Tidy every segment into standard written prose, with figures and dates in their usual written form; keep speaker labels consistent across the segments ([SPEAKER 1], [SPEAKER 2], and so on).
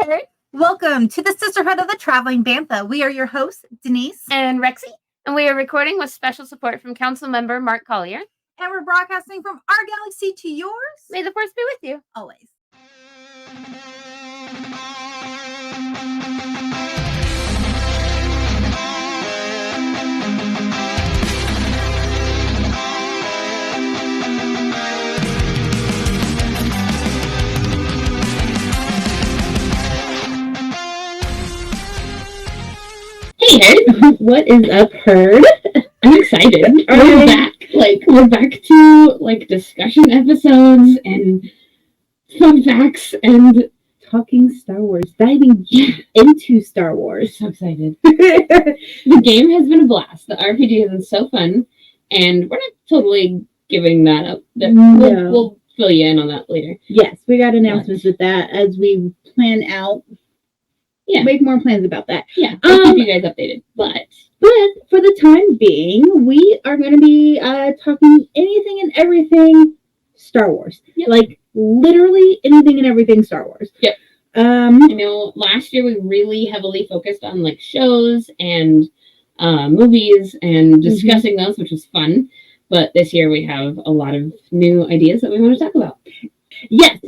[SPEAKER 1] Hey! Welcome to the Sisterhood of the Traveling Bantha. We are your hosts, Denise
[SPEAKER 2] and Rexy, and we are recording with special support from Council Member Mark Collier.
[SPEAKER 1] And we're broadcasting from our galaxy to yours.
[SPEAKER 2] May the Force be with you.
[SPEAKER 1] Always.
[SPEAKER 3] Hey, what is up, Herd? I'm excited. We're back. We're back to discussion episodes and fun facts and talking Star Wars, diving deep into Star Wars. So excited. The game has been a blast. The RPG has been so fun, and we're not totally giving that up. We'll fill you in on that later.
[SPEAKER 4] Yes, we got announcements with that as we plan out.
[SPEAKER 3] Yeah.
[SPEAKER 4] Make more plans about that.
[SPEAKER 3] Yeah, I'll keep you guys updated. But
[SPEAKER 4] for the time being, we are going to be talking anything and everything Star Wars.
[SPEAKER 3] Yep.
[SPEAKER 4] Like, literally anything and everything Star Wars.
[SPEAKER 3] Yep. I know last year we really heavily focused on, shows and movies and discussing those, which was fun. But this year we have a lot of new ideas that we want to talk about.
[SPEAKER 4] Yes.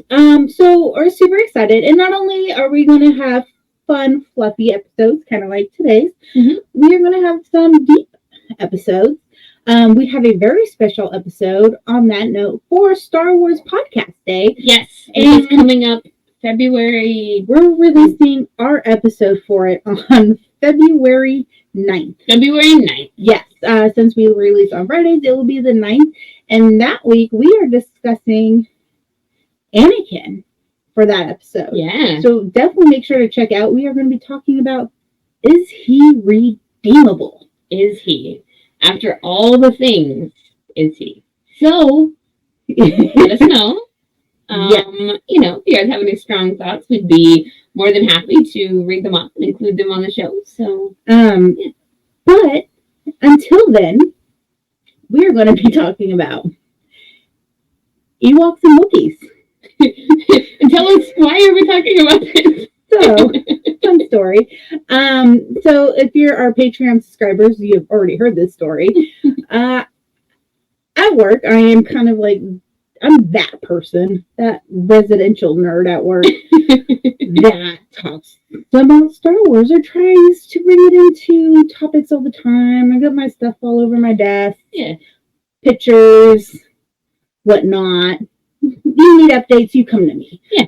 [SPEAKER 4] So we're super excited. And not only are we going to have fun, fluffy episodes, kind of like today's. We are going to have some deep episodes. We have a very special episode on that note for Star Wars Podcast Day.
[SPEAKER 3] Yes, and it's coming up February.
[SPEAKER 4] We're releasing our episode for it on February 9th.
[SPEAKER 3] February 9th.
[SPEAKER 4] Yes, since we release on Fridays, it will be the 9th. And that week, we are discussing Anakin for that episode.
[SPEAKER 3] Yeah.
[SPEAKER 4] So definitely make sure to check out. We are going to be talking about, is he redeemable?
[SPEAKER 3] Is he? After all the things, is he? So, let us know. If you guys have any strong thoughts, we'd be more than happy to read them off and include them on the show. So,
[SPEAKER 4] But until then, we are going to be talking about Ewoks and Wookiees.
[SPEAKER 3] And tell us, why are we talking about this?
[SPEAKER 4] So, fun story. So if you're our Patreon subscribers, you've already heard this story. At work, I am kind of I'm that person, that residential nerd at work that talks about Star Wars or tries to bring it into topics all the time. I got my stuff all over my desk.
[SPEAKER 3] Yeah.
[SPEAKER 4] Pictures, whatnot. You need updates, you come to me.
[SPEAKER 3] Yeah.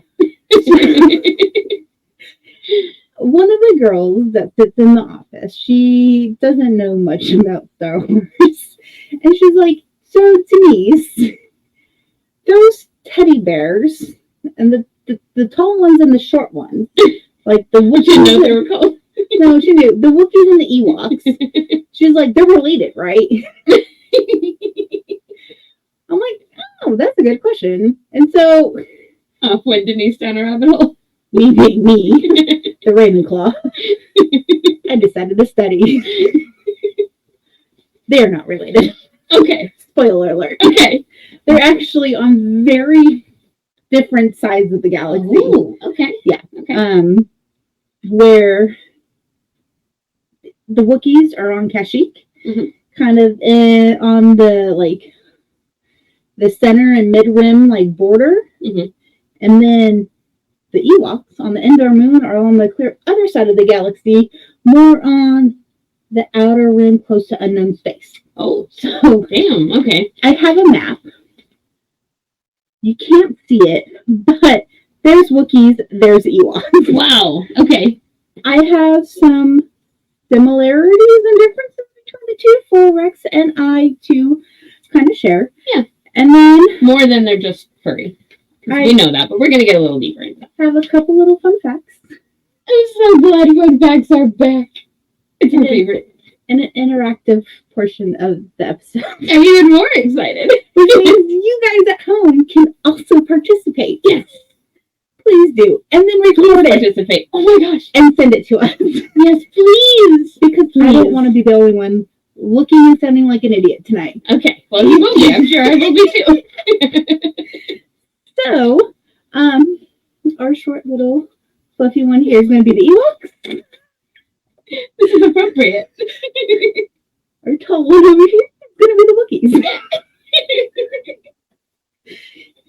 [SPEAKER 4] One of the girls that sits in the office, she doesn't know much about Star Wars. And she's like, so Denise, those teddy bears, and the tall ones and the short ones, like the Wookiees.
[SPEAKER 3] She knew they were called.
[SPEAKER 4] No, she knew. The Wookiees and the Ewoks. She's like, they're related, right? I'm like, oh, that's a good question. And so,
[SPEAKER 3] went Denise down a rabbit hole.
[SPEAKER 4] Me, the Ravenclaw. I decided to study. They're not related.
[SPEAKER 3] Okay.
[SPEAKER 4] Spoiler alert.
[SPEAKER 3] Okay.
[SPEAKER 4] They're actually on very different sides of the galaxy.
[SPEAKER 3] Ooh, okay.
[SPEAKER 4] Yeah.
[SPEAKER 3] Okay.
[SPEAKER 4] Where the Wookiees are on Kashyyyk, kind of on the the center and mid-rim border, and then the Ewoks on the Endor moon are on the clear other side of the galaxy, more on the outer rim close to unknown space.
[SPEAKER 3] Oh,
[SPEAKER 4] so
[SPEAKER 3] damn. Okay.
[SPEAKER 4] I have a map. You can't see it, but there's Wookiees, there's Ewoks.
[SPEAKER 3] Wow. Okay.
[SPEAKER 4] I have some similarities and differences between the two for Rex and I to kind of share.
[SPEAKER 3] Yeah.
[SPEAKER 4] And then
[SPEAKER 3] more than they're just furry. We know that, but we're going to get a little deeper into that.
[SPEAKER 4] I have a couple little fun facts.
[SPEAKER 3] I'm so glad fun facts are back. It's my favorite.
[SPEAKER 4] And an interactive portion of the episode.
[SPEAKER 3] I'm even more excited.
[SPEAKER 4] Which means you guys at home can also participate.
[SPEAKER 3] Yes.
[SPEAKER 4] Please do. And then record it.
[SPEAKER 3] Participate. Oh my gosh.
[SPEAKER 4] And send it to us.
[SPEAKER 3] Yes, please.
[SPEAKER 4] Because I don't want to be the only one looking and sounding like an idiot tonight.
[SPEAKER 3] Okay. Well, you will be. I'm sure I will be too.
[SPEAKER 4] So, our short little fluffy one here is going to be the Ewoks.
[SPEAKER 3] This is appropriate.
[SPEAKER 4] Our tall one over here is going to be the Wookiees.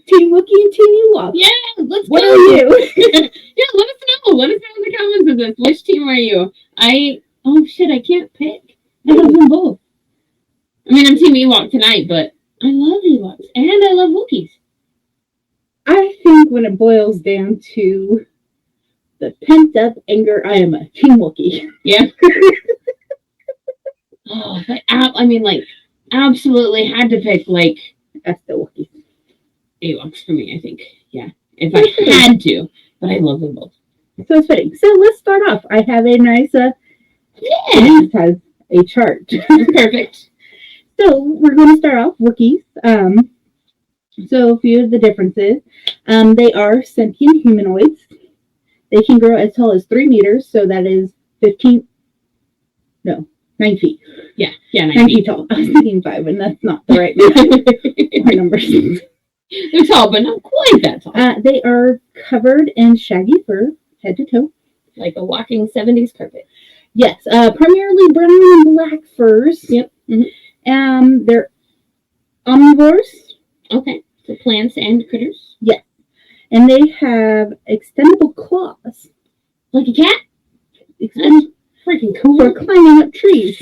[SPEAKER 4] Team Wookiee and Team Ewok.
[SPEAKER 3] Yeah, let's
[SPEAKER 4] What
[SPEAKER 3] go.
[SPEAKER 4] are you?
[SPEAKER 3] Yeah, let us know. Let us know in the comments of this. Which team are you? Oh shit, I can't pick. I love them both. I mean, I'm Team Ewok tonight, but I love Ewoks and I love Wookiees.
[SPEAKER 4] I think when it boils down to the pent up anger, I am a Team Wookiee.
[SPEAKER 3] Yeah. Oh, but I mean, like, absolutely had to pick like
[SPEAKER 4] That's the Wookiee.
[SPEAKER 3] Ewoks for me. I think, yeah, if I had to, but I love them both.
[SPEAKER 4] So it's fitting. So let's start off. I have a nice,
[SPEAKER 3] Yeah,
[SPEAKER 4] Denise has a chart.
[SPEAKER 3] that's perfect.
[SPEAKER 4] So we're going to start off Wookiees. So a few of the differences. They are sentient humanoids. They can grow as tall as 3 meters, so that is 9 feet.
[SPEAKER 3] Yeah,
[SPEAKER 4] 9
[SPEAKER 3] 9
[SPEAKER 4] feet tall. I was thinking 5, and that's not the right numbers.
[SPEAKER 3] They're tall, but not quite that tall.
[SPEAKER 4] They are covered in shaggy fur, head to toe.
[SPEAKER 3] Like a walking 70s carpet.
[SPEAKER 4] Yes, primarily brown and black furs.
[SPEAKER 3] Yep. Mm-hmm.
[SPEAKER 4] They're omnivores.
[SPEAKER 3] Okay, so plants and critters.
[SPEAKER 4] Yes. And they have extendable claws.
[SPEAKER 3] Like a cat?
[SPEAKER 4] Extended
[SPEAKER 3] Freaking cool.
[SPEAKER 4] for climbing up trees.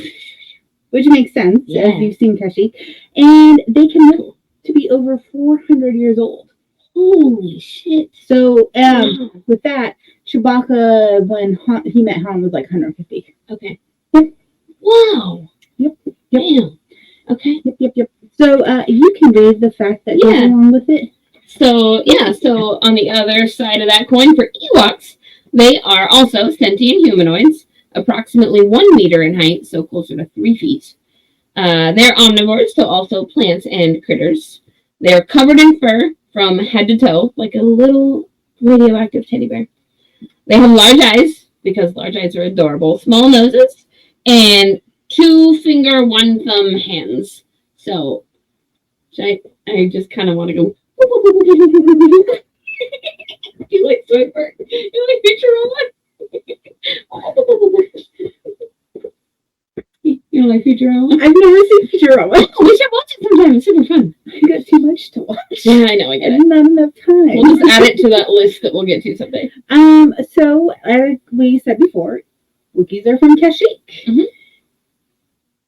[SPEAKER 4] Which makes sense,
[SPEAKER 3] Yeah.
[SPEAKER 4] as you've seen Kashyyyk. And they can live to be over 400 years old.
[SPEAKER 3] Holy shit.
[SPEAKER 4] So,
[SPEAKER 3] Wow.
[SPEAKER 4] with that, Chewbacca, when he met Han, was like 150.
[SPEAKER 3] Okay.
[SPEAKER 4] Yep.
[SPEAKER 3] Wow.
[SPEAKER 4] Yep.
[SPEAKER 3] Damn. Okay.
[SPEAKER 4] Yep. So, you can read the fact that goes
[SPEAKER 3] Yeah.
[SPEAKER 4] along with it.
[SPEAKER 3] So on the other side of that coin for Ewoks, they are also sentient humanoids, approximately 1 meter in height, so closer to 3 feet. They're omnivores, so also plants and critters. They're covered in fur from head to toe, like a little radioactive teddy bear. They have large eyes, because large eyes are adorable, small noses, and 2-finger, 1-thumb hands. So, I just kind of want to go. You like Swiper? You like Futurama? You don't like Futurama?
[SPEAKER 4] I've never seen Futurama.
[SPEAKER 3] Oh, we should watch it sometime. It's super fun.
[SPEAKER 4] I got too much to watch.
[SPEAKER 3] Yeah, I know. I get it.
[SPEAKER 4] And not enough time.
[SPEAKER 3] We'll just add it to that list that we'll get to someday.
[SPEAKER 4] So, like we said before, Wookiees are from Kashyyyk.
[SPEAKER 3] Mhm.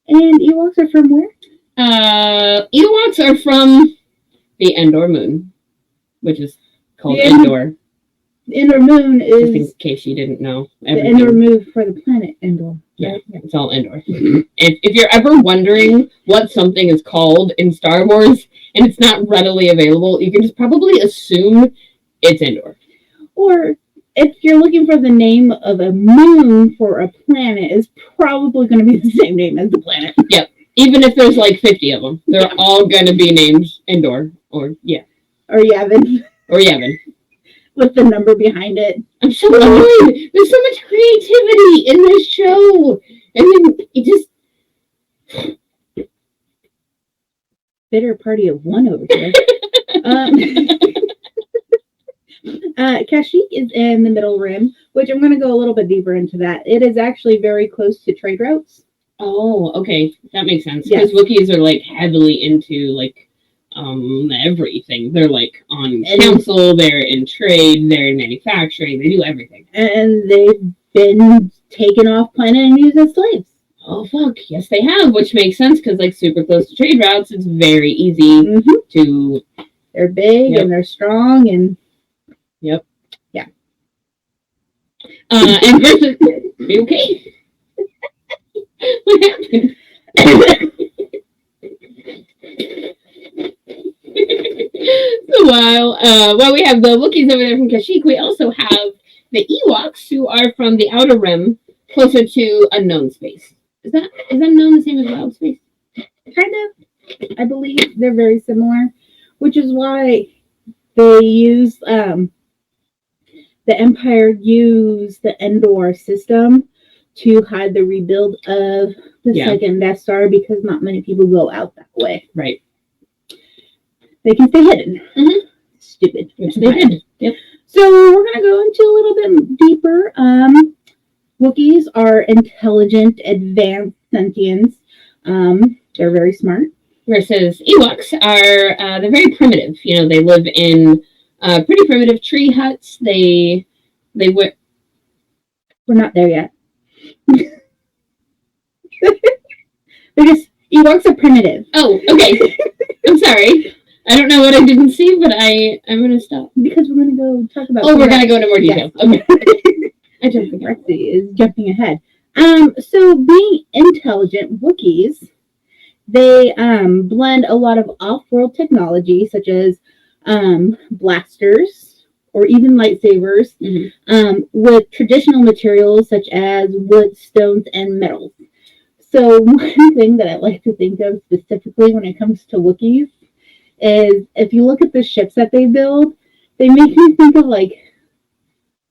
[SPEAKER 4] And Ewoks are from where?
[SPEAKER 3] Ewoks are from the Endor moon, which is called
[SPEAKER 4] The
[SPEAKER 3] Endor.
[SPEAKER 4] The Endor moon
[SPEAKER 3] Just in
[SPEAKER 4] is
[SPEAKER 3] case you didn't know.
[SPEAKER 4] the
[SPEAKER 3] Everything.
[SPEAKER 4] Endor moon for the planet Endor.
[SPEAKER 3] Yeah, it's all Endor. If you're ever wondering what something is called in Star Wars and it's not readily available, you can just probably assume it's Endor.
[SPEAKER 4] Or if you're looking for the name of a moon for a planet, it's probably going to be the same name as the planet.
[SPEAKER 3] Yep. Even if there's like 50 of them, they're all going to be named Endor or
[SPEAKER 4] Or Yavin,
[SPEAKER 3] Yavin.
[SPEAKER 4] with the number behind it.
[SPEAKER 3] I'm so annoyed. There's so much creativity in this show. And then it just...
[SPEAKER 4] Bitter party of one over here. Kashyyyk is in the Middle Rim, which I'm going to go a little bit deeper into that. It is actually very close to trade routes.
[SPEAKER 3] Oh, okay. That makes sense.
[SPEAKER 4] Yes.
[SPEAKER 3] Because Wookiees are like heavily into like everything. They're like on council, they're in trade, they're in manufacturing, they do everything.
[SPEAKER 4] And they've been taken off planet and used as slaves.
[SPEAKER 3] Oh fuck, yes they have, which makes sense because like super close to trade routes, it's very easy
[SPEAKER 4] Mm-hmm.
[SPEAKER 3] to...
[SPEAKER 4] They're big
[SPEAKER 3] Yep.
[SPEAKER 4] and they're strong and
[SPEAKER 3] Yep.
[SPEAKER 4] Yeah.
[SPEAKER 3] And versus... Are you okay? What happened? So while we have the Wookiees over there from Kashyyyk, we also have the Ewoks, who are from the Outer Rim, closer to unknown space. Is that known the same as wild space?
[SPEAKER 4] kind of, I believe they're very similar, which is why they use the Empire used the Endor system to hide the rebuild of the second Death Star because not many people go out that way.
[SPEAKER 3] Right.
[SPEAKER 4] They can stay hidden.
[SPEAKER 3] Mm-hmm.
[SPEAKER 4] Stupid.
[SPEAKER 3] Which they did. Yep.
[SPEAKER 4] So we're going to go into a little bit deeper. Wookiees are intelligent, advanced sentients. They're very smart.
[SPEAKER 3] Versus Ewoks are they're very primitive. You know, they live in pretty primitive tree huts. We're
[SPEAKER 4] not there yet. Ewoks are primitive.
[SPEAKER 3] Oh, okay. I'm sorry. I don't know what I didn't see, but I'm going to stop.
[SPEAKER 4] Because we're going to go talk about...
[SPEAKER 3] Oh, we're going to go into more detail.
[SPEAKER 4] Yes.
[SPEAKER 3] Okay. I jumped the
[SPEAKER 4] Rexy is jumping ahead. So being intelligent, Wookiees, they blend a lot of off-world technology, such as blasters or even lightsabers, with traditional materials such as wood, stones, and metals. So one thing that I like to think of specifically when it comes to Wookiees is if you look at the ships that they build, they make me think of like,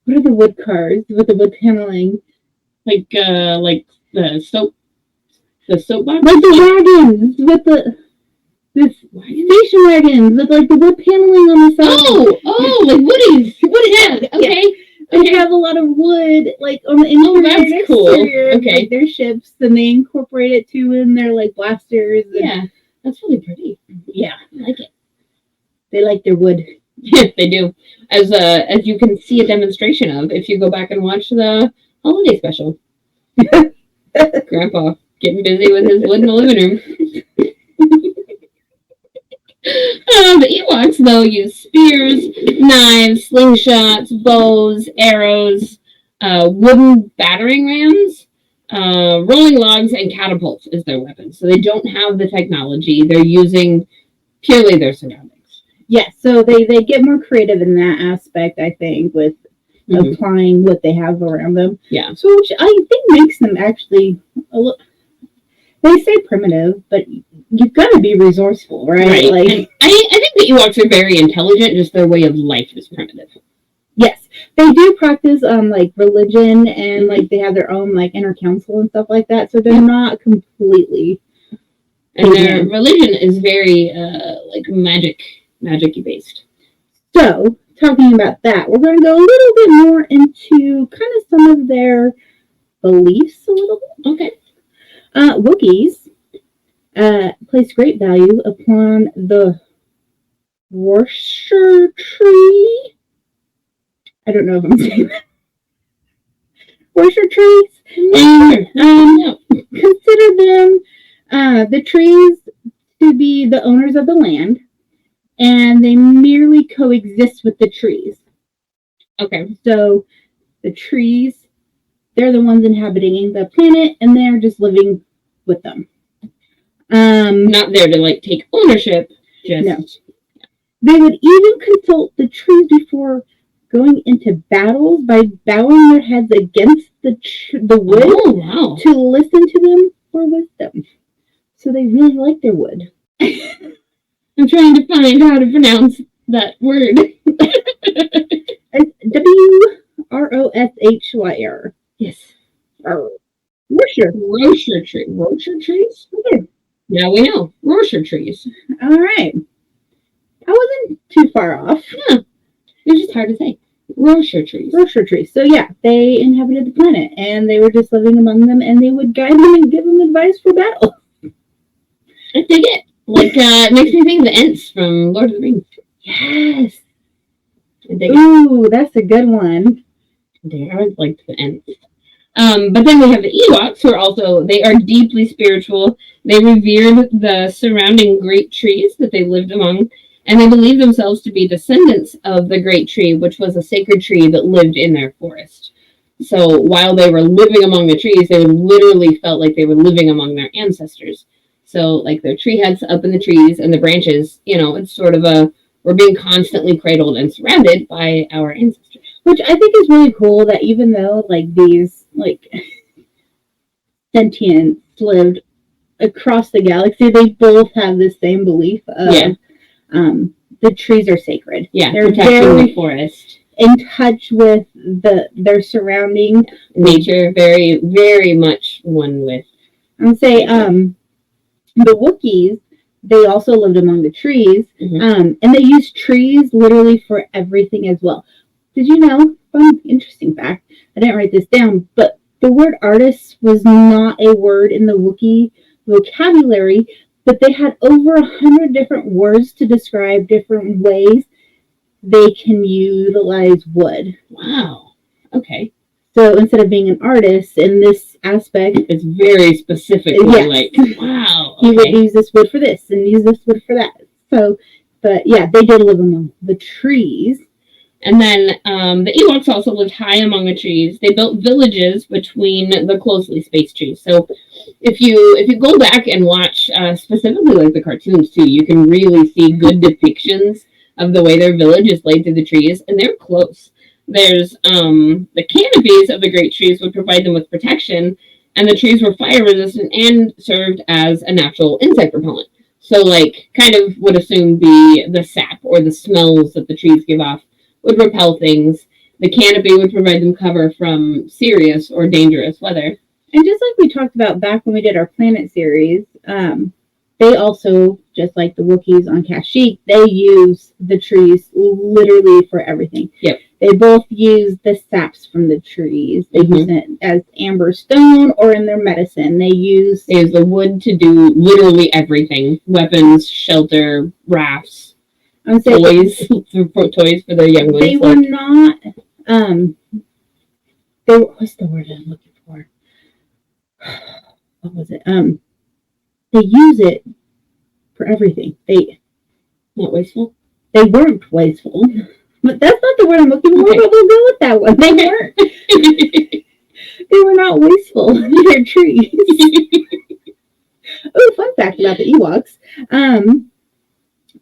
[SPEAKER 4] what are the wood cars with the wood paneling?
[SPEAKER 3] Like the soapbox?
[SPEAKER 4] Like the wagons with the station wagons with like the wood paneling on the side.
[SPEAKER 3] Oh, like Wookies. Yeah, okay.
[SPEAKER 4] Yeah. They have a lot of wood, like on the interior.
[SPEAKER 3] Oh, that's cool. Okay.
[SPEAKER 4] Like their ships, and they incorporate it too in their like blasters. And,
[SPEAKER 3] yeah, that's really pretty.
[SPEAKER 4] Yeah,
[SPEAKER 3] I like it.
[SPEAKER 4] They like their wood.
[SPEAKER 3] Yeah, they do. As you can see a demonstration of if you go back and watch the holiday special. Grandpa getting busy with his wood in the living room. The Ewoks, though, use spears, knives, slingshots, bows, arrows, wooden battering rams, rolling logs, and catapults as their weapons. So they don't have the technology. They're using purely their surroundings.
[SPEAKER 4] Yes, so they get more creative in that aspect, I think, with applying what they have around them.
[SPEAKER 3] Yeah.
[SPEAKER 4] So which I think makes them actually a little... They say primitive, but you've got to be resourceful, right?
[SPEAKER 3] Right.
[SPEAKER 4] Like,
[SPEAKER 3] and I think the Ewoks are very intelligent, just their way of life is primitive.
[SPEAKER 4] Yes. They do practice like religion, and like they have their own like inner council and stuff like that, so they're not completely...
[SPEAKER 3] And their religion is very like magic-y based.
[SPEAKER 4] So, talking about that, we're going to go a little bit more into kind of some of their beliefs a little bit.
[SPEAKER 3] Okay.
[SPEAKER 4] Wookiees place great value upon the Worcester tree. I don't know if I'm saying that. Worcester trees. And consider them the trees to be the owners of the land, and they merely coexist with the trees.
[SPEAKER 3] Okay.
[SPEAKER 4] So the trees, they're the ones inhabiting the planet, and they're just living with them.
[SPEAKER 3] Not there to like take ownership. Just
[SPEAKER 4] no. They would even consult the trees before going into battles by bowing their heads against the wood to listen to them for wisdom. So they really like their wood.
[SPEAKER 3] I'm trying to find how to pronounce that word.
[SPEAKER 4] Woroshyr.
[SPEAKER 3] Yes.
[SPEAKER 4] Worcester
[SPEAKER 3] tree. Worcester trees? Okay. Now we know. Worcester trees.
[SPEAKER 4] All right. I wasn't too far off.
[SPEAKER 3] Yeah. It's just hard to say. Worcester trees.
[SPEAKER 4] Worcester trees. So yeah, they inhabited the planet, and they were just living among them, and they would guide them and give them advice for battle.
[SPEAKER 3] I dig it. Like, it makes me think of the Ents from Lord of the Rings.
[SPEAKER 4] Yes.
[SPEAKER 3] I dig
[SPEAKER 4] it. That's a good one.
[SPEAKER 3] I always liked the Ents. But then we have the Ewoks, who are also, they are deeply spiritual. They revered the surrounding great trees that they lived among, and they believed themselves to be descendants of the great tree, which was a sacred tree that lived in their forest. So while they were living among the trees, they literally felt like they were living among their ancestors. So like their tree heads up in the trees and the branches, you know, it's sort of we're being constantly cradled and surrounded by our ancestors.
[SPEAKER 4] Which I think is really cool that even though like these like sentients lived across the galaxy, they both have the same belief of the trees are sacred.
[SPEAKER 3] Yeah,
[SPEAKER 4] they're
[SPEAKER 3] protecting the forest.
[SPEAKER 4] In touch with their surrounding
[SPEAKER 3] nature, very, very much one with.
[SPEAKER 4] I would say the Wookiees, they also lived among the trees, and they used trees literally for everything as well. did you know, fun, interesting fact, I didn't write this down, but the word artist was not a word in the Wookiee vocabulary, but they had over 100 different words to describe different ways they can utilize wood.
[SPEAKER 3] Wow. Okay.
[SPEAKER 4] So instead of being an artist in this aspect,
[SPEAKER 3] It's very specifically
[SPEAKER 4] Yes.
[SPEAKER 3] like, wow.
[SPEAKER 4] he would
[SPEAKER 3] Okay.
[SPEAKER 4] use this wood for this and use this wood for that. So, but yeah, they did live among the trees.
[SPEAKER 3] And then the Ewoks also lived high among the trees. They built villages between the closely spaced trees. So if you go back and watch specifically like the cartoons too, you can really see good depictions of the way their village is laid through the trees, and they're close. There's the canopies of the great trees would provide them with protection, and the trees were fire resistant and served as a natural insect repellent. So like kind of would assume the sap or the smells that the trees give off would repel things. The canopy would provide them cover from serious or dangerous weather.
[SPEAKER 4] And just like we talked about back when we did our planet series, they also, just like the Wookiees on Kashyyyk, they use the trees literally for everything.
[SPEAKER 3] Yep.
[SPEAKER 4] They both use the saps from the trees. They
[SPEAKER 3] Mhm.
[SPEAKER 4] use it as amber stone or in their medicine. They use
[SPEAKER 3] They use the wood to do literally everything. Weapons, shelter, rafts,
[SPEAKER 4] I'm saying
[SPEAKER 3] toys for their younglings.
[SPEAKER 4] they were not they were, what's the word I'm looking for? What was it? They use it for everything.
[SPEAKER 3] Not wasteful.
[SPEAKER 4] They weren't wasteful. But that's not the word I'm looking for,
[SPEAKER 3] Okay.
[SPEAKER 4] but we'll go with that one. They weren't. They were not wasteful. They're trees. Oh, fun fact about the Ewoks.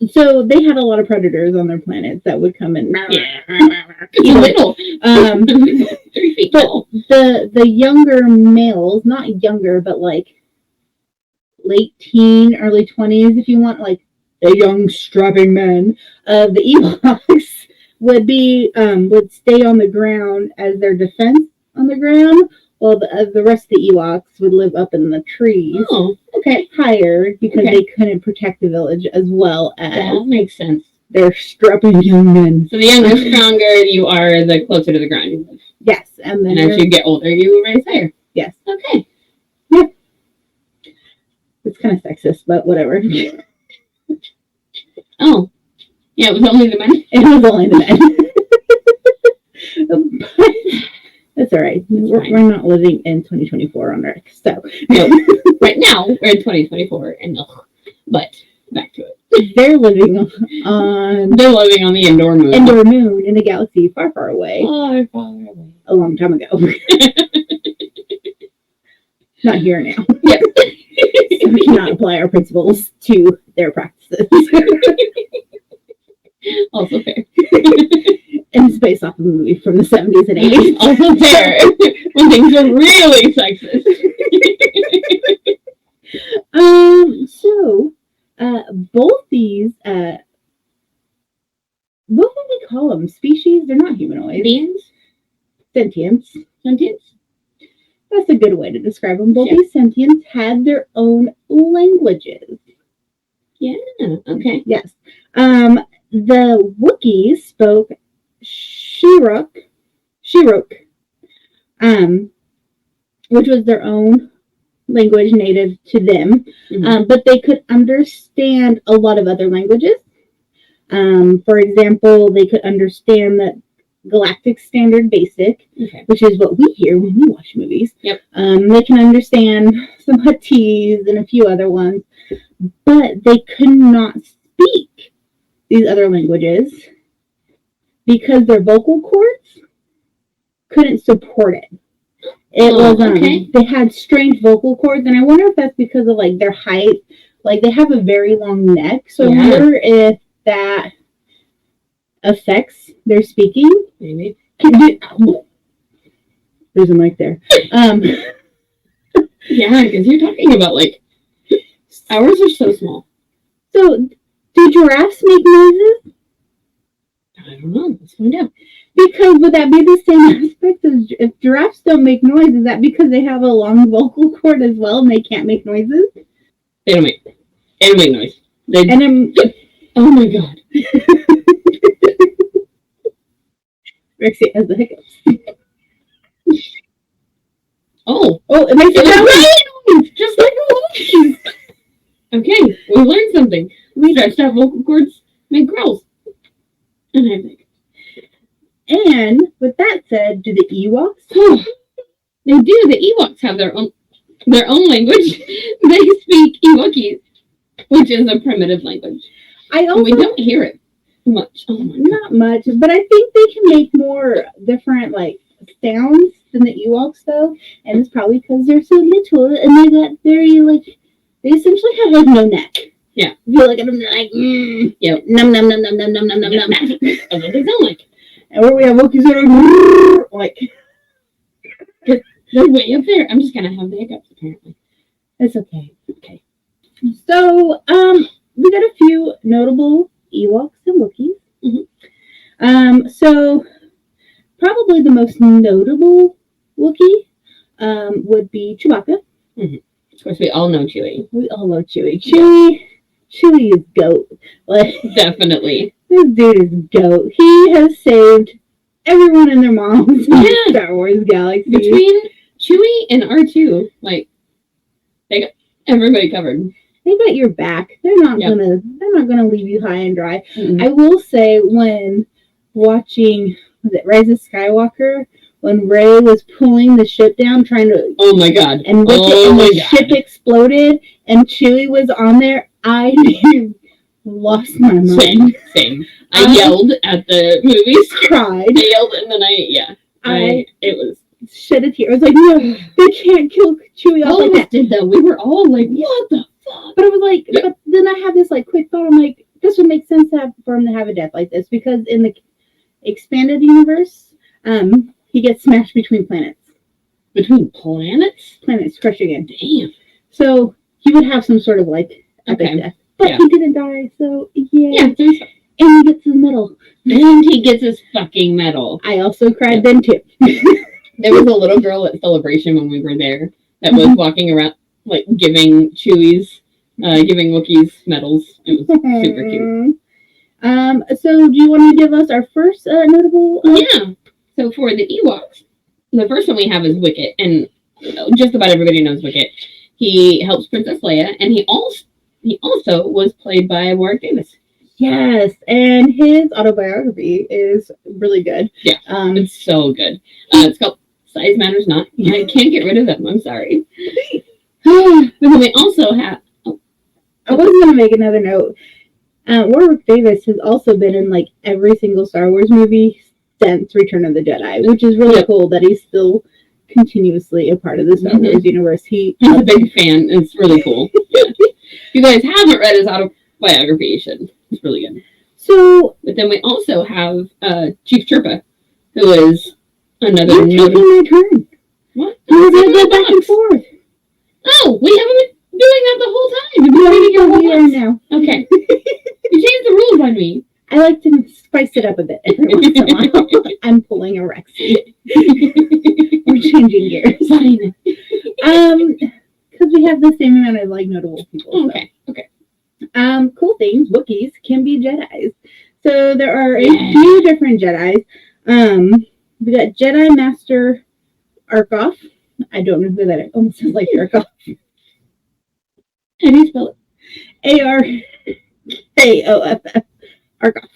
[SPEAKER 4] So they had a lot of predators on their planets that would come and
[SPEAKER 3] Yeah. Little. 3 feet
[SPEAKER 4] but
[SPEAKER 3] tall.
[SPEAKER 4] the younger males, not younger, but like late teen, early 20s, if you want, like the young strapping men of the Ewoks would stay on the ground as their defense on the ground, while the rest of the Ewoks would live up in the trees.
[SPEAKER 3] Oh, okay.
[SPEAKER 4] Higher because
[SPEAKER 3] Okay.
[SPEAKER 4] they couldn't protect the village as well as
[SPEAKER 3] That makes sense.
[SPEAKER 4] their strapping young men.
[SPEAKER 3] So the younger, stronger you are, the closer to the ground you live.
[SPEAKER 4] Yes, and then
[SPEAKER 3] And as you get older, you raise higher.
[SPEAKER 4] yes,
[SPEAKER 3] Okay.
[SPEAKER 4] it's kind of sexist, but whatever.
[SPEAKER 3] Oh. Yeah, it was only the men.
[SPEAKER 4] It was only the men. That's all right. We're not living in 2024 on Earth, so
[SPEAKER 3] No. Right now, we're in 2024, and but back to it.
[SPEAKER 4] they're living on
[SPEAKER 3] They're living on the Endor moon.
[SPEAKER 4] Endor Moon in a galaxy far, far away,
[SPEAKER 3] Far, far away.
[SPEAKER 4] a long time ago. Not here now.
[SPEAKER 3] Yep.
[SPEAKER 4] So we cannot apply our principles to their practices.
[SPEAKER 3] Also fair.
[SPEAKER 4] And it's based off of a movie from the 70s and 80s.
[SPEAKER 3] Also fair. When things are really sexist.
[SPEAKER 4] So, both these, what would we call them? Species? They're not humanoids.
[SPEAKER 3] Beings?
[SPEAKER 4] Sentients.
[SPEAKER 3] Sentience?
[SPEAKER 4] That's a good way to describe them. Both
[SPEAKER 3] Yeah.
[SPEAKER 4] these sentients had their own languages.
[SPEAKER 3] Yeah. Okay.
[SPEAKER 4] Yes. The Wookiees spoke Shirok, which was their own language native to them.
[SPEAKER 3] Mhm.
[SPEAKER 4] But they could understand a lot of other languages. For example, they could understand the Galactic Standard Basic,
[SPEAKER 3] Okay.
[SPEAKER 4] which is what we hear when we watch movies.
[SPEAKER 3] Yep.
[SPEAKER 4] They can understand some Huttese and a few other ones, but they could not speak these other languages because their vocal cords couldn't support it. It
[SPEAKER 3] Oh,
[SPEAKER 4] was
[SPEAKER 3] okay.
[SPEAKER 4] they had strange vocal cords, and I wonder if that's because of like their height. Like they have a very long neck, so
[SPEAKER 3] Yeah.
[SPEAKER 4] I wonder if that affects their speaking.
[SPEAKER 3] Maybe.
[SPEAKER 4] There's a mic there.
[SPEAKER 3] Yeah, because you're talking about like ours are so small.
[SPEAKER 4] So do giraffes make noises?
[SPEAKER 3] I don't know. Let's find out.
[SPEAKER 4] Because would that be the same aspect as if giraffes don't make noise? Is that because they have a long vocal cord as well and they can't make noises?
[SPEAKER 3] They don't make noise. They.
[SPEAKER 4] And
[SPEAKER 3] Oh my god.
[SPEAKER 4] Rexy has the hiccups.
[SPEAKER 3] Oh,
[SPEAKER 4] It makes
[SPEAKER 3] it's
[SPEAKER 4] it sound
[SPEAKER 3] right! Just like a Wookies. Okay, we learned something. We stretched out vocal cords, make growls. And I think,
[SPEAKER 4] And with that said, do the Ewoks?
[SPEAKER 3] they do. The Ewoks have their own language. They speak Ewokese, which is a primitive language.
[SPEAKER 4] And
[SPEAKER 3] we don't hear it much. Oh my God.
[SPEAKER 4] Not much, but I think they can make more different like sounds than the Ewoks though, and it's probably because they're so little and they got very like they essentially have like no neck.
[SPEAKER 3] Yeah,
[SPEAKER 4] you look at them, they're like,
[SPEAKER 3] yep,
[SPEAKER 4] num num num num num num num num num.
[SPEAKER 3] That's what they sound like.
[SPEAKER 4] And where we have Wookiees that are like
[SPEAKER 3] they're way up there. I'm just gonna have the hiccups apparently.
[SPEAKER 4] It's okay. Okay. So we got a few notable Ewoks and Wookiees.
[SPEAKER 3] Mm-hmm.
[SPEAKER 4] So probably the most notable Wookiee would be Chewbacca.
[SPEAKER 3] Mm-hmm. Of course, we all know Chewie.
[SPEAKER 4] We all love Chewie. Chewie is GOAT. Like,
[SPEAKER 3] definitely.
[SPEAKER 4] This dude is GOAT. He has saved everyone and their moms in the Star Wars galaxy.
[SPEAKER 3] Between Chewie and R2, like, they got everybody covered.
[SPEAKER 4] They got your back. They're not gonna leave you high and dry.
[SPEAKER 3] Mm-hmm.
[SPEAKER 4] I will say, when watching Rise of Skywalker, when Rey was pulling the ship down, trying to
[SPEAKER 3] my God,
[SPEAKER 4] and the ship exploded, and Chewie was on there, I lost my mind.
[SPEAKER 3] Same. I yelled at the movies,
[SPEAKER 4] cried.
[SPEAKER 3] I yelled, and then it was
[SPEAKER 4] shed a tear. I was like, no, they can't kill Chewie off like that.
[SPEAKER 3] Did though. We were all like, what the fuck?
[SPEAKER 4] But it was like, but then I had this like quick thought. I'm like, this would make sense for him to have a death like this, because in the expanded universe, he gets smashed between planets.
[SPEAKER 3] Between planets?
[SPEAKER 4] Planets crushing in.
[SPEAKER 3] Damn.
[SPEAKER 4] So he would have some sort of like epic death. But he didn't die, so yeah. And he gets his medal.
[SPEAKER 3] And he gets his fucking medal.
[SPEAKER 4] I also cried then too.
[SPEAKER 3] There was a little girl at Celebration when we were there that was walking around, like, giving Wookiees medals. It was super cute.
[SPEAKER 4] So do you want to give us our first notable?
[SPEAKER 3] Yeah. So for the Ewoks, the first one we have is Wicket, and just about everybody knows Wicket. He helps Princess Leia, and he also was played by Warwick Davis.
[SPEAKER 4] Yes, and his autobiography is really good.
[SPEAKER 3] Yeah, it's so good. It's called Size Matters Not. I can't get rid of them. I'm sorry. But then we also have...
[SPEAKER 4] I was going to make another note. Warwick Davis has also been in like every single Star Wars movie since Return of the Jedi, which is really cool that he's still continuously a part of the Star Wars universe. He's
[SPEAKER 3] a big fan. It's really cool. If you guys haven't read his autobiography, you should. It's really good.
[SPEAKER 4] So,
[SPEAKER 3] but then we also have Chief Chirpa, who is another.
[SPEAKER 4] You're taking my turn.
[SPEAKER 3] What?
[SPEAKER 4] You're going to go back and forth.
[SPEAKER 3] Oh, we haven't been doing that the whole time. You've been reading your whole book now. Okay. You changed the rules on me.
[SPEAKER 4] I like to spice it up a bit every once in a while. I'm pulling a Rexy. We're changing gears.
[SPEAKER 3] Fine.
[SPEAKER 4] Because we have the same amount of like notable people.
[SPEAKER 3] Okay. Okay.
[SPEAKER 4] Cool things. Wookiees can be Jedis. So there are a few different Jedis. We got Jedi Master Arkoff. I don't know who that is. Almost sounds like Arkoff.
[SPEAKER 3] How do you spell
[SPEAKER 4] it? Arkoff. Arkoff.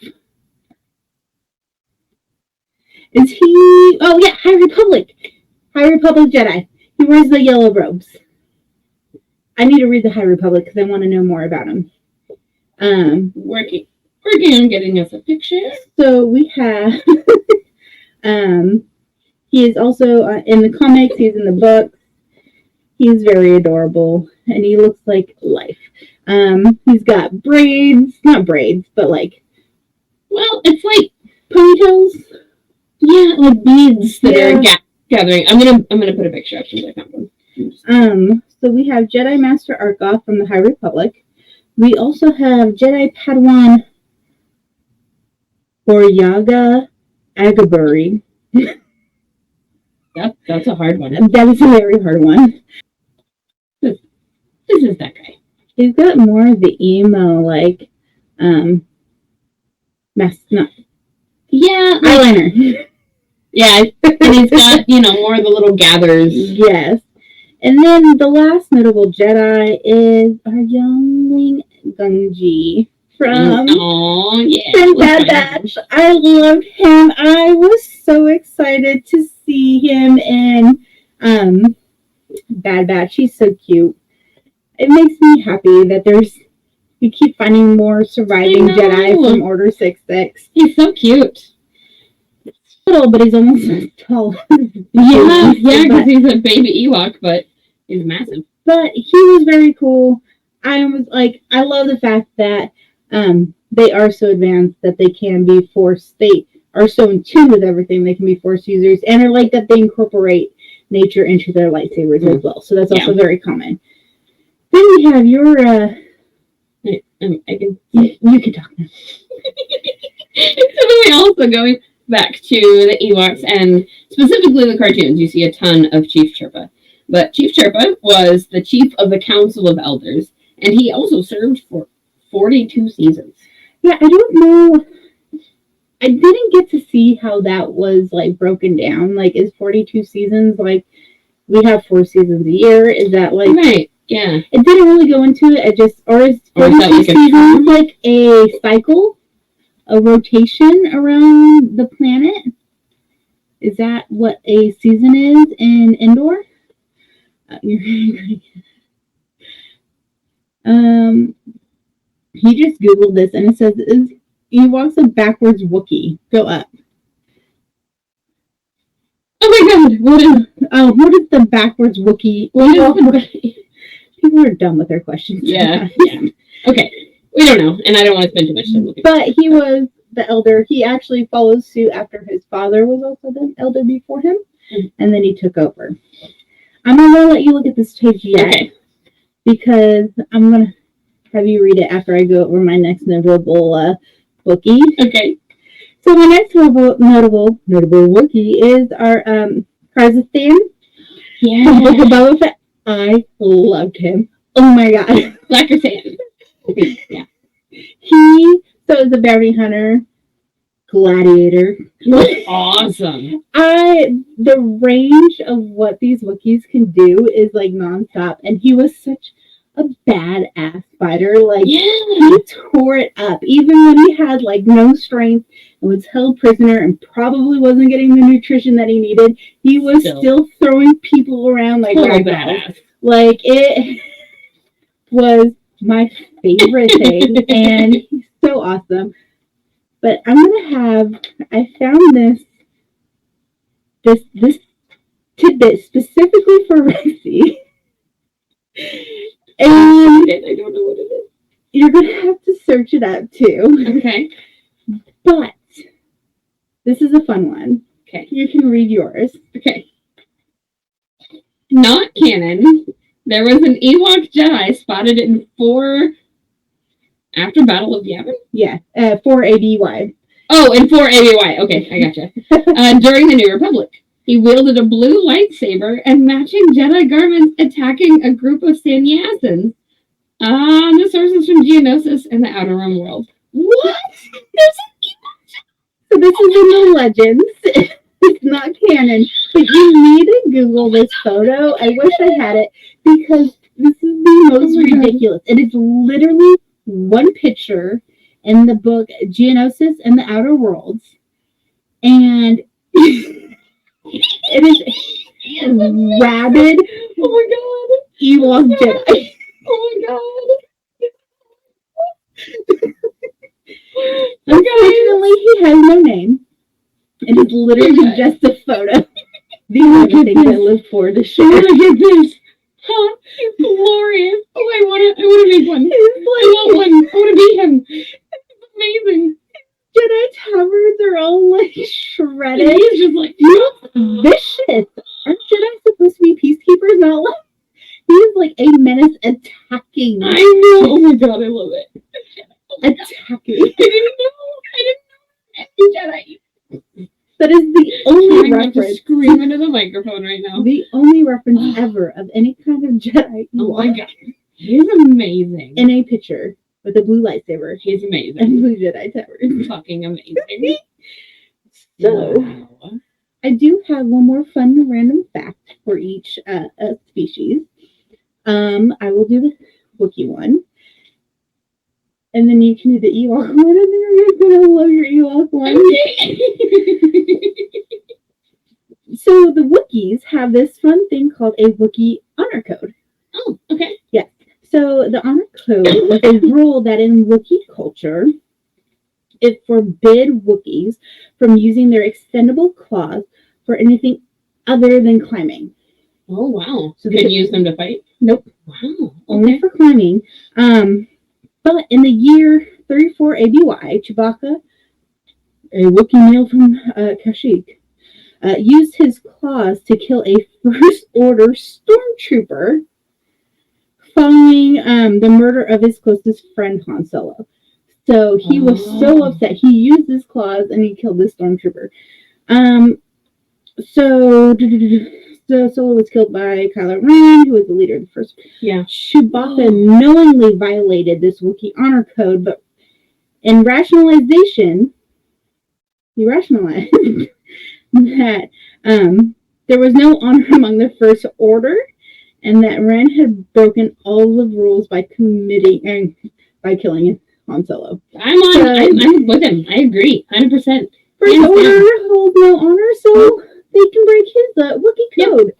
[SPEAKER 4] Is he? Oh yeah, High Republic. High Republic Jedi. He wears the yellow robes. I need to read the High Republic because I want to know more about him.
[SPEAKER 3] Working on getting us a picture.
[SPEAKER 4] So we have. He is also in the comics. He's in the books. He's very adorable, and he looks like life. He's got braids, not braids, but like.
[SPEAKER 3] Well, it's like
[SPEAKER 4] ponytails.
[SPEAKER 3] Yeah, like beads that are gathering. I'm gonna put a picture up since I found one.
[SPEAKER 4] So we have Jedi Master Arkoff from the High Republic. We also have Jedi Padawan Boryaga Agaburi.
[SPEAKER 3] That's a hard one.
[SPEAKER 4] That is a very hard one.
[SPEAKER 3] This is that guy.
[SPEAKER 4] He's got more of the emo, like, eyeliner.
[SPEAKER 3] Yeah, and he's got, more of the little gathers.
[SPEAKER 4] Yes. And then the last notable Jedi is our youngling Gungi from Bad Batch. I loved him. I was so excited to see him in Bad Batch. He's so cute. It makes me happy that you keep finding more surviving Jedi from Order 66.
[SPEAKER 3] He's so cute.
[SPEAKER 4] Little, but he's almost as tall.
[SPEAKER 3] Yeah, because he's a baby Ewok, but he's massive.
[SPEAKER 4] But he was very cool. I love the fact that they are so advanced that they can be Force. They are so in tune with everything. They can be Force users, and I like that they incorporate nature into their lightsabers as well. So that's also very common. Then we have your. You can talk now.
[SPEAKER 3] So then we also go back to the Ewoks, and specifically the cartoons. You see a ton of Chief Chirpa. But Chief Chirpa was the chief of the Council of Elders, and he also served for 42 seasons.
[SPEAKER 4] Yeah, I don't know. I didn't get to see how that was, broken down. Is 42 seasons, we have 4 seasons a year? Is that,
[SPEAKER 3] Right, yeah.
[SPEAKER 4] It didn't really go into it. Or is 42 seasons, a cycle? A rotation around the planet? Is that what a season is in Endor? He just Googled this and it says Ewok's a backwards Wookiee. Go up.
[SPEAKER 3] Oh my god,
[SPEAKER 4] what is the backwards Wookiee? People are dumb with their questions.
[SPEAKER 3] Yeah. Okay. We don't know, and I don't want to spend too much time looking.
[SPEAKER 4] But he was the elder. He actually follows suit after his father was also the elder before him, and then he took over. I'm not going to let you look at this page yet, because I'm going to have you read it after I go over my next notable Wookiee.
[SPEAKER 3] Okay.
[SPEAKER 4] So my next notable Wookiee is our Karzathan.
[SPEAKER 3] Yeah.
[SPEAKER 4] The Book of Boba Fett. I loved him. Oh my god.
[SPEAKER 3] Blacker Sand. Yeah.
[SPEAKER 4] He is a bounty hunter, gladiator.
[SPEAKER 3] Awesome.
[SPEAKER 4] The range of what these Wookiees can do is nonstop, and he was such a badass fighter. He tore it up, even when he had no strength and was held prisoner and probably wasn't getting the nutrition that he needed. He was still throwing people around like
[SPEAKER 3] badass.
[SPEAKER 4] It was my favorite thing, and he's so awesome. But I found this tidbit specifically for Rexy. And
[SPEAKER 3] I don't know what it is.
[SPEAKER 4] You're going to have to search it out too.
[SPEAKER 3] Okay.
[SPEAKER 4] But this is a fun one.
[SPEAKER 3] Okay.
[SPEAKER 4] You can read yours.
[SPEAKER 3] Okay. Not canon. There was an Ewok Jedi spotted in 4 after Battle of Yavin?
[SPEAKER 4] Yeah, 4 ABY.
[SPEAKER 3] Oh, in 4 ABY. Okay, I gotcha. During the New Republic. He wielded a blue lightsaber and matching Jedi garments attacking a group of Sannyasins. The sources from Geonosis and the Outer Rim world. What? There's an Ewok.
[SPEAKER 4] So this is in the legends. It's not canon, but you need to Google this photo. I wish I had it because this is the most ridiculous. It is literally one picture in the book Geonosis and the Outer Worlds, and it is rabid.
[SPEAKER 3] Oh my god!
[SPEAKER 4] Ewok Jedi.
[SPEAKER 3] Oh my god!
[SPEAKER 4] Unfortunately, he has no name. It is literally just a photo. These are the things I live for to share.
[SPEAKER 3] Look at this. Huh? He's glorious. Oh, I want to make one. I want one. I want to be him. It's amazing.
[SPEAKER 4] Jedi tabards are all shredded.
[SPEAKER 3] And he's just
[SPEAKER 4] vicious. Aren't Jedi supposed to be peacekeepers? Not he's a menace attacking.
[SPEAKER 3] I know. Oh my god, I love it.
[SPEAKER 4] Attacking.
[SPEAKER 3] I didn't know. Jedi.
[SPEAKER 4] That is the only reference.
[SPEAKER 3] To scream into the microphone right now.
[SPEAKER 4] The only reference ever of any kind of Jedi.
[SPEAKER 3] Oh my god. He's amazing.
[SPEAKER 4] In a picture with a blue lightsaber.
[SPEAKER 3] He's amazing.
[SPEAKER 4] And blue Jedi tabard.
[SPEAKER 3] Fucking amazing.
[SPEAKER 4] So,
[SPEAKER 3] wow.
[SPEAKER 4] I do have one more fun random fact for each species. I will do the Wookiee one. And then you can do the Ewok one, and then you're gonna love your Ewok one. So the Wookiees have this fun thing called a Wookiee honor code.
[SPEAKER 3] Oh, okay.
[SPEAKER 4] Yeah. So the honor code was a rule that in Wookiee culture, it forbid Wookiees from using their extendable claws for anything other than climbing.
[SPEAKER 3] Oh, wow.
[SPEAKER 4] So
[SPEAKER 3] So they could use them to fight?
[SPEAKER 4] Nope.
[SPEAKER 3] Wow.
[SPEAKER 4] Only
[SPEAKER 3] Okay.
[SPEAKER 4] for climbing. But in the year 34 ABY, Chewbacca, a Wookiee male from Kashyyyk, used his claws to kill a First Order stormtrooper following the murder of his closest friend, Han Solo. So he was so upset. He used his claws and he killed this stormtrooper. So Solo was killed by Kylo Ren, who was the leader of the first.
[SPEAKER 3] Yeah.
[SPEAKER 4] Chewbacca knowingly violated this Wookiee honor code, but in rationalization, he rationalized that there was no honor among the First Order, and that Ren had broken all the rules by killing Han Solo.
[SPEAKER 3] I'm with him. I agree. 100%.
[SPEAKER 4] First
[SPEAKER 3] Hands
[SPEAKER 4] Order
[SPEAKER 3] down.
[SPEAKER 4] holds no honor, so they can break his Wookiee code.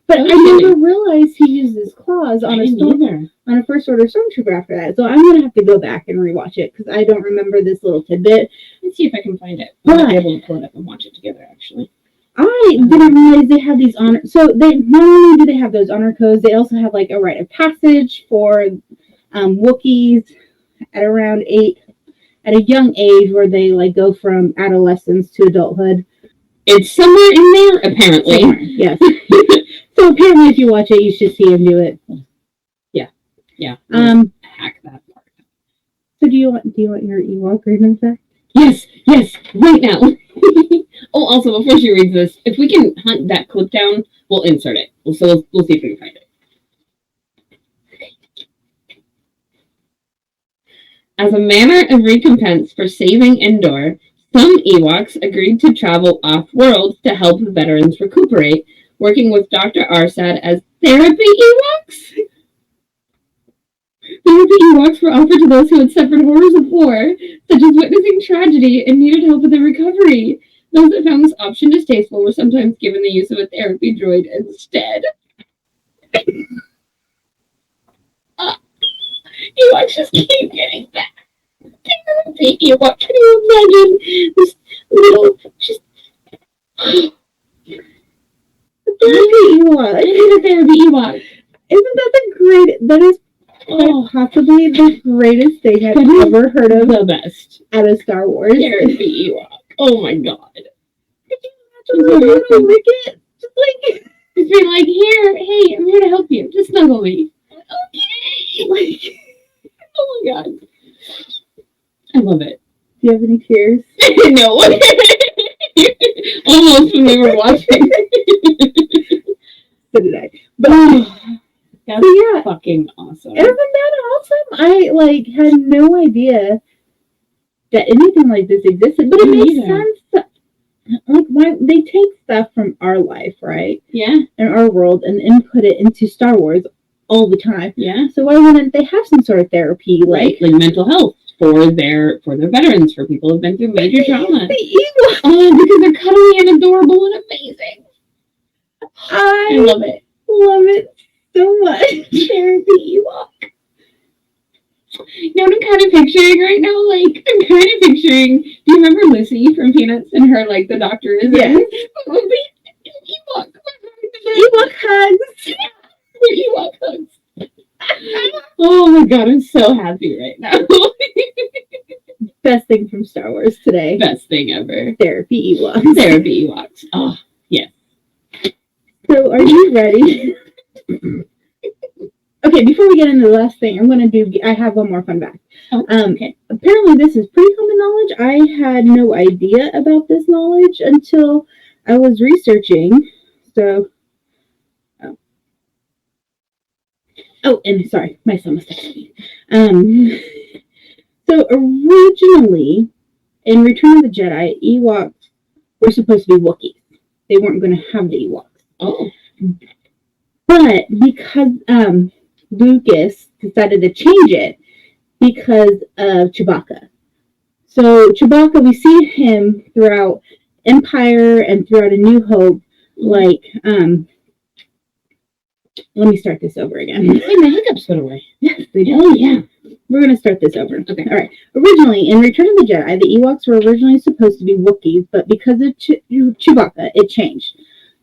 [SPEAKER 4] But I never realized he used his claws on a First Order stormtrooper after that. So I'm gonna have to go back and rewatch it because I don't remember this little tidbit.
[SPEAKER 3] Let's see if I can find it.
[SPEAKER 4] But
[SPEAKER 3] I'll be able to pull it up and watch it together, actually.
[SPEAKER 4] I didn't realize they have these honor. So they not only do they have those honor codes, they also have like a rite of passage for Wookiees at around at a young age, where they like go from adolescence to adulthood.
[SPEAKER 3] It's somewhere in there, apparently.
[SPEAKER 4] Somewhere, yes. So apparently, if you watch it, you should see him do it.
[SPEAKER 3] Yeah. Hack that part.
[SPEAKER 4] So do you want your Ewok random fact?
[SPEAKER 3] Yes, right now. Oh, also, before she reads this, if we can hunt that clip down, we'll insert it. We'll see if we can find it. As a manner of recompense for saving Endor, some Ewoks agreed to travel off-world to help veterans recuperate, working with Dr. Arsad as therapy Ewoks. Therapy Ewoks were offered to those who had suffered horrors of war, such as witnessing tragedy and needed help with their recovery. Those that found this option distasteful were sometimes given the use of a therapy droid instead. Ewoks just keep getting back. Therapy Ewok. Can you imagine this little just
[SPEAKER 4] Therapy Ewok.
[SPEAKER 3] I need a therapy Ewok.
[SPEAKER 4] Isn't that the great? That is possibly the greatest thing I've ever heard of.
[SPEAKER 3] The best
[SPEAKER 4] Out of Star Wars.
[SPEAKER 3] therapy Ewok. Oh my god. Just be like, hey, I'm here to help you. Just snuggle me. Okay. Oh my god. I love it.
[SPEAKER 4] Do you have any tears?
[SPEAKER 3] No. Almost when we were watching.
[SPEAKER 4] So did I. But
[SPEAKER 3] That's
[SPEAKER 4] yeah,
[SPEAKER 3] fucking awesome.
[SPEAKER 4] Isn't that awesome? I had no idea that anything like this existed. But it makes sense. Why they take stuff from our life, right?
[SPEAKER 3] Yeah.
[SPEAKER 4] In our world and input it into Star Wars all the time.
[SPEAKER 3] Yeah.
[SPEAKER 4] So why wouldn't they have some sort of therapy,
[SPEAKER 3] like mental health for their veterans, for people who've been through major trauma? Because they're cuddly and adorable and amazing. I love it.
[SPEAKER 4] Love it so much.
[SPEAKER 3] Therapy Ewok. You know what I'm kind of picturing right now? I'm kind of picturing. Do you remember Lucy from Peanuts and her the doctor is?
[SPEAKER 4] Yes.
[SPEAKER 3] Ewok.
[SPEAKER 4] Ewok hugs.
[SPEAKER 3] Ewok hugs. Oh my god, I'm so happy right now.
[SPEAKER 4] Best thing from Star Wars today.
[SPEAKER 3] Best thing ever.
[SPEAKER 4] Therapy Ewoks.
[SPEAKER 3] Therapy Ewoks. Oh, yeah.
[SPEAKER 4] So, are you ready? Okay, before we get into the last thing, I have one more fun fact.
[SPEAKER 3] Okay.
[SPEAKER 4] Apparently this is pretty common knowledge. I had no idea about this knowledge until I was researching. So, and sorry, my son was texting me. So originally, in Return of the Jedi, Ewoks were supposed to be Wookiees. They weren't going to have the Ewoks.
[SPEAKER 3] Oh.
[SPEAKER 4] But because Lucas decided to change it because of Chewbacca. So Chewbacca, we see him throughout Empire and throughout A New Hope, like, let me start this over again.
[SPEAKER 3] Wait, my hiccups went away.
[SPEAKER 4] Yes, they did.
[SPEAKER 3] Oh, yeah.
[SPEAKER 4] We're going to start this over.
[SPEAKER 3] Okay.
[SPEAKER 4] All right. Originally, in Return of the Jedi, the Ewoks were originally supposed to be Wookiees, but because of Chewbacca, it changed.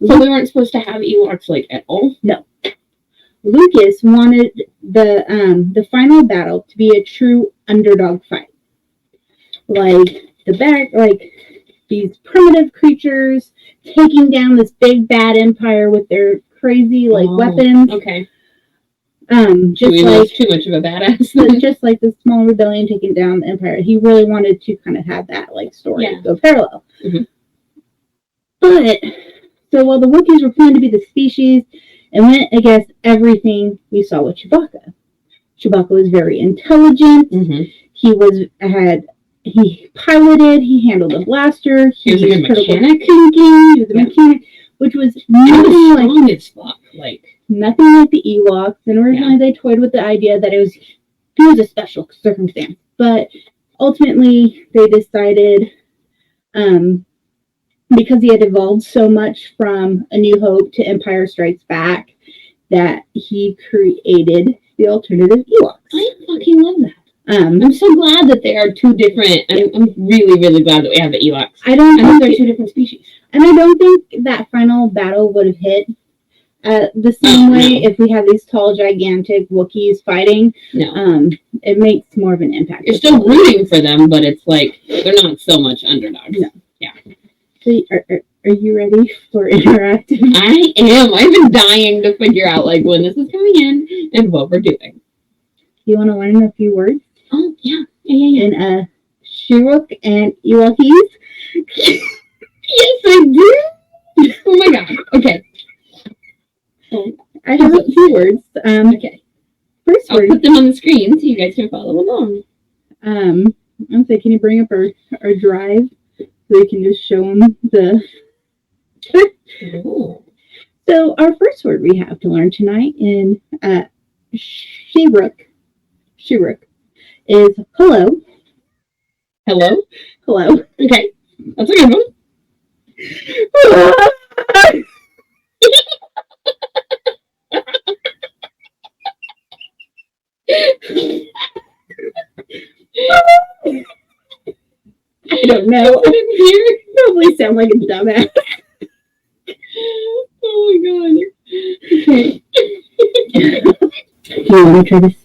[SPEAKER 3] So we weren't supposed to have Ewoks, like, at all?
[SPEAKER 4] No. Lucas wanted the final battle to be a true underdog fight. Like these primitive creatures taking down this big bad empire with their crazy weapons.
[SPEAKER 3] Okay.
[SPEAKER 4] Just
[SPEAKER 3] Chewie was too much of a badass.
[SPEAKER 4] just like the small rebellion taking down the empire. He really wanted to kind of have that story go parallel.
[SPEAKER 3] Mm-hmm.
[SPEAKER 4] But so while the Wookiees were planned to be the species, it went against everything we saw with Chewbacca. Chewbacca was very intelligent.
[SPEAKER 3] Mm-hmm.
[SPEAKER 4] He piloted. He handled a blaster.
[SPEAKER 3] He was a good mechanic.
[SPEAKER 4] Thinking. He was a mechanic, which was nothing
[SPEAKER 3] strong as fuck.
[SPEAKER 4] Nothing like the Ewoks. And originally they toyed with the idea that he was a special circumstance. But ultimately they decided, because he had evolved so much from A New Hope to Empire Strikes Back, that he created the alternative Ewoks.
[SPEAKER 3] I fucking love that. I'm so glad that they are two different. I'm really, really glad that we have the Ewoks.
[SPEAKER 4] I think
[SPEAKER 3] they're two different species.
[SPEAKER 4] And I don't think that final battle would have hit the same way if we had these tall, gigantic Wookiees fighting.
[SPEAKER 3] No.
[SPEAKER 4] It makes more of an impact.
[SPEAKER 3] You're still rooting for them, but it's like they're not so much underdogs.
[SPEAKER 4] No.
[SPEAKER 3] Yeah.
[SPEAKER 4] So are you ready for interactive?
[SPEAKER 3] I am. I've been dying to figure out when this is coming in and what we're doing.
[SPEAKER 4] You want to learn a few words?
[SPEAKER 3] Oh, yeah. Yeah.
[SPEAKER 4] In Shiruk and Ewokies?
[SPEAKER 3] Yes, I do. Oh my god. Okay.
[SPEAKER 4] I have a few words.
[SPEAKER 3] Okay.
[SPEAKER 4] First
[SPEAKER 3] I'll
[SPEAKER 4] word.
[SPEAKER 3] put them on the screen so you guys can follow along.
[SPEAKER 4] I'll say, can you bring up our drive so we can just show them the...
[SPEAKER 3] Ooh.
[SPEAKER 4] So our first word we have to learn tonight in Shiruk is hello.
[SPEAKER 3] Hello?
[SPEAKER 4] Hello.
[SPEAKER 3] Okay. That's a good one.
[SPEAKER 4] I don't know. I probably sound like a dumbass.
[SPEAKER 3] Oh my god.
[SPEAKER 4] Okay. Do you want to try this?